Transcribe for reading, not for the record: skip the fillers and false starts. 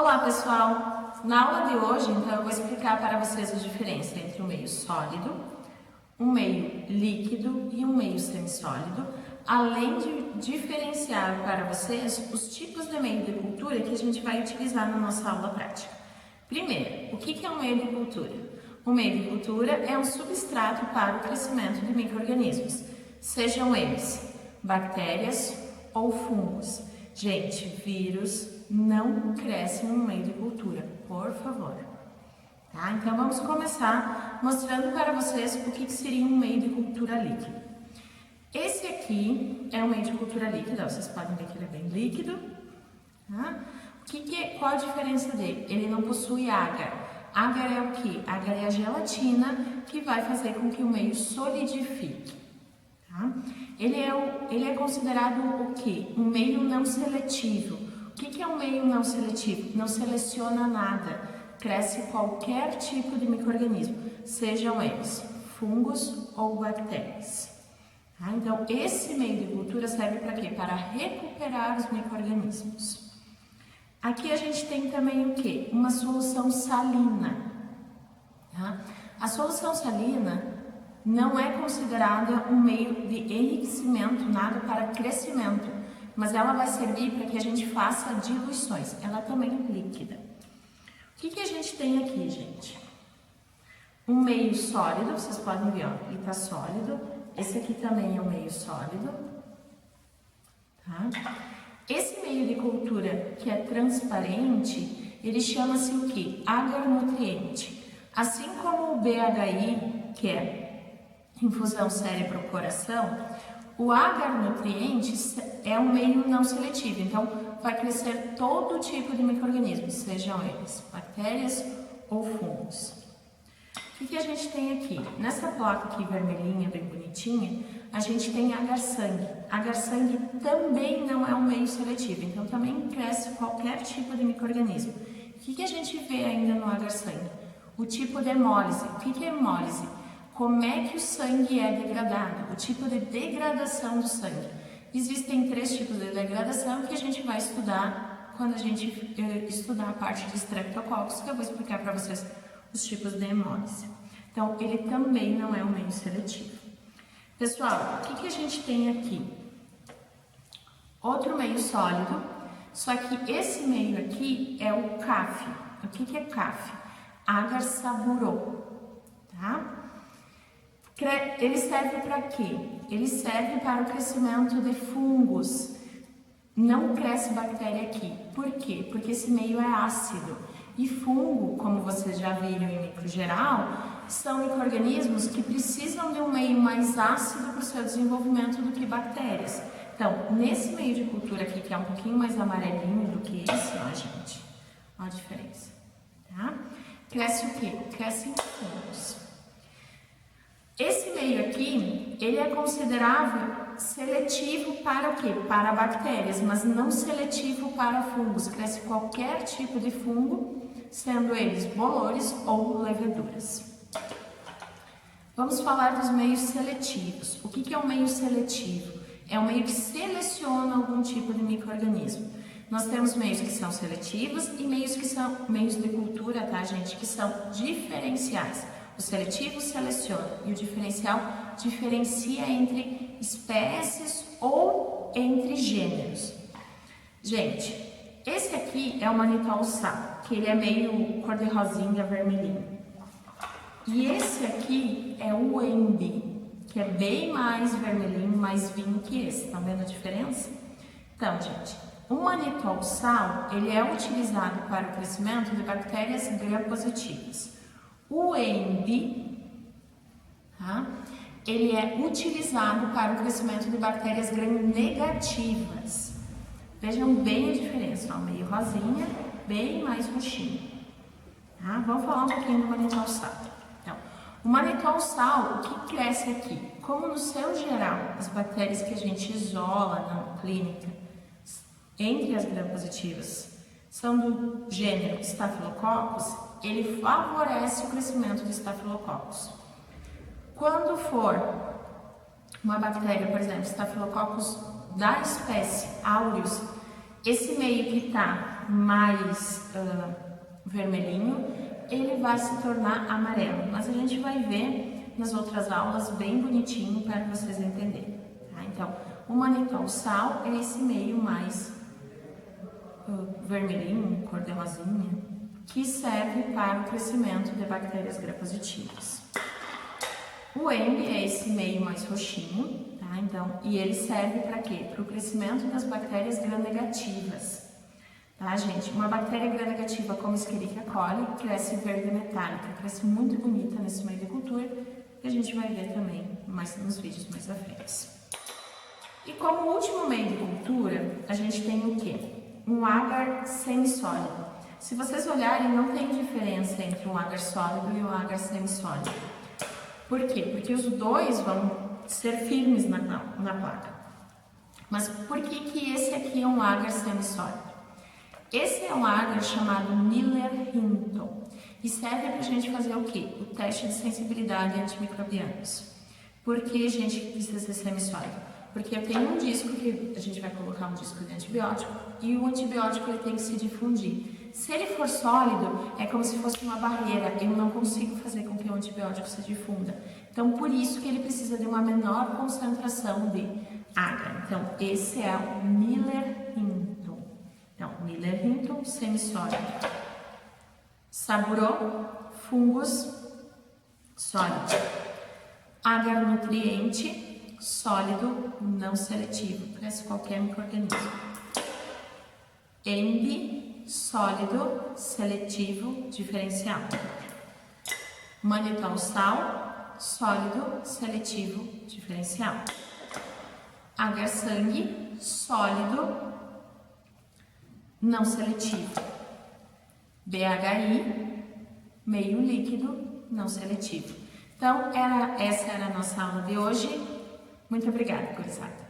Olá pessoal, na aula de hoje então eu vou explicar para vocês a diferença entre um meio sólido, um meio líquido e um meio semissólido, além de diferenciar para vocês os tipos de meio de cultura que a gente vai utilizar na nossa aula prática. Primeiro, o que é um meio de cultura? O meio de cultura é um substrato para o crescimento de micro-organismos, sejam eles bactérias ou fungos. Gente, vírus não crescem no meio de cultura, por favor. Tá? Então vamos começar mostrando para vocês o que seria um meio de cultura líquido. Esse aqui é um meio de cultura líquida, vocês podem ver que ele é bem líquido. Tá? Qual a diferença dele? Ele não possui agar. Agar é o que? Agar é a gelatina que vai fazer com que o meio solidifique. Tá? Ele é considerado o que? Um meio não seletivo. O que é um meio não seletivo? Não seleciona nada, cresce qualquer tipo de micro-organismo, sejam eles fungos ou bactérias. Tá? Então, esse meio de cultura serve para quê? Para recuperar os micro-organismos. Aqui a gente tem também o que? Uma solução salina. Tá? A solução salina não é considerada um meio de enriquecimento, nada para crescimento, mas ela vai servir para que a gente faça diluições. Ela também é líquida. O que a gente tem aqui, gente? Um meio sólido, vocês podem ver, ó, ele está sólido. Esse aqui também é um meio sólido. Tá? Esse meio de cultura que é transparente, ele chama-se o que? Agar-nutriente. Assim como o BHI, que é infusão cérebro-coração, o agar-nutriente é um meio não seletivo, então vai crescer todo tipo de micro-organismos, sejam eles bactérias ou fungos. O que a gente tem aqui? Nessa placa aqui vermelhinha, bem bonitinha, a gente tem agar-sangue. Agar-sangue também não é um meio seletivo, então também cresce qualquer tipo de micro-organismo. O que a gente vê ainda no agar-sangue? O tipo de hemólise. O que é hemólise? Como é que o sangue é degradado? O tipo de degradação do sangue. Existem 3 tipos de degradação que a gente vai estudar quando a gente estudar a parte de Streptococcus, que eu vou explicar para vocês os tipos de hemólise. Então, ele também não é um meio seletivo. Pessoal, o que a gente tem aqui? Outro meio sólido, só que esse meio aqui é o CAF. O que é CAF? Agar saburô, tá? Ele serve para quê? Ele serve para o crescimento de fungos. Não cresce bactéria aqui. Por quê? Porque esse meio é ácido. E fungo, como vocês já viram em micro geral, são micro-organismos que precisam de um meio mais ácido para o seu desenvolvimento do que bactérias. Então, nesse meio de cultura aqui, que é um pouquinho mais amarelinho do que esse, ó, gente, ó a diferença, tá? Cresce o quê? Crescem fungos. Esse meio aqui, ele é considerável seletivo para o quê? Para bactérias, mas não seletivo para fungos. Cresce qualquer tipo de fungo, sendo eles bolores ou leveduras. Vamos falar dos meios seletivos. O que é um meio seletivo? É um meio que seleciona algum tipo de micro-organismo. Nós temos meios que são seletivos e meios que são meios de cultura, tá, gente? Que são diferenciais. O seletivo seleciona e o diferencial diferencia entre espécies ou entre gêneros. Gente, esse aqui é o manitol sal, que ele é meio cor-de-rosinha, vermelhinho. E esse aqui é o embi, que é bem mais vermelhinho, mais vinho que esse. Estão vendo a diferença? Então, gente, o manitol sal, ele é utilizado para o crescimento de bactérias gram-positivas. O embi, tá? Ele é utilizado para o crescimento de bactérias gram-negativas. Vejam bem a diferença, ó, meio rosinha, bem mais roxinho. Tá? Vamos falar um pouquinho do manitol sal. Então, o manitol sal, o que cresce aqui? Como no seu geral, as bactérias que a gente isola na clínica, entre as gram-positivas, são do gênero Staphylococcus, ele favorece o crescimento de Staphylococcus. Quando for uma bactéria, por exemplo, Staphylococcus da espécie aureus, esse meio que está mais vermelhinho, ele vai se tornar amarelo. Mas a gente vai ver nas outras aulas bem bonitinho para vocês entenderem. Tá? Então, o manitol sal é esse meio mais vermelhinho, cor de rosinha, que serve para o crescimento de bactérias gram-positivas. O EMB é esse meio mais roxinho, tá? Então, e ele serve para quê? Para o crescimento das bactérias gram-negativas. Tá, gente? Uma bactéria gram-negativa como Escherichia coli cresce verde metálica, cresce muito bonita nesse meio de cultura, que a gente vai ver também mais nos vídeos mais à frente. E como último meio de cultura, a gente tem o quê? Um agar semissólido. Se vocês olharem, não tem diferença entre um agar sólido e um agar semissólido. Por quê? Porque os dois vão ser firmes na placa. Mas por que esse aqui é um agar semissólido? Esse é um agar chamado Miller-Hinton e serve para a gente fazer o quê? O teste de sensibilidade a antimicrobianos. Por que, gente, precisa ser semissólido? Porque eu tenho um disco que a gente vai colocar um disco de antibiótico e o antibiótico ele tem que se difundir. Se ele for sólido, é como se fosse uma barreira, eu não consigo fazer com que o antibiótico se difunda. Então, por isso que ele precisa de uma menor concentração de agar. Então, esse é o Miller-Hinton. Então, Miller-Hinton semissólido. Saburô, fungos, sólido. Agar nutriente, sólido, não seletivo, parece qualquer micro-organismo. EMB, sólido, seletivo, diferencial. Manitol sal, sólido, seletivo, diferencial. Agar sangue, sólido, não seletivo. BHI, meio líquido, não seletivo. Então, essa era a nossa aula de hoje. Muito obrigada, gurizada.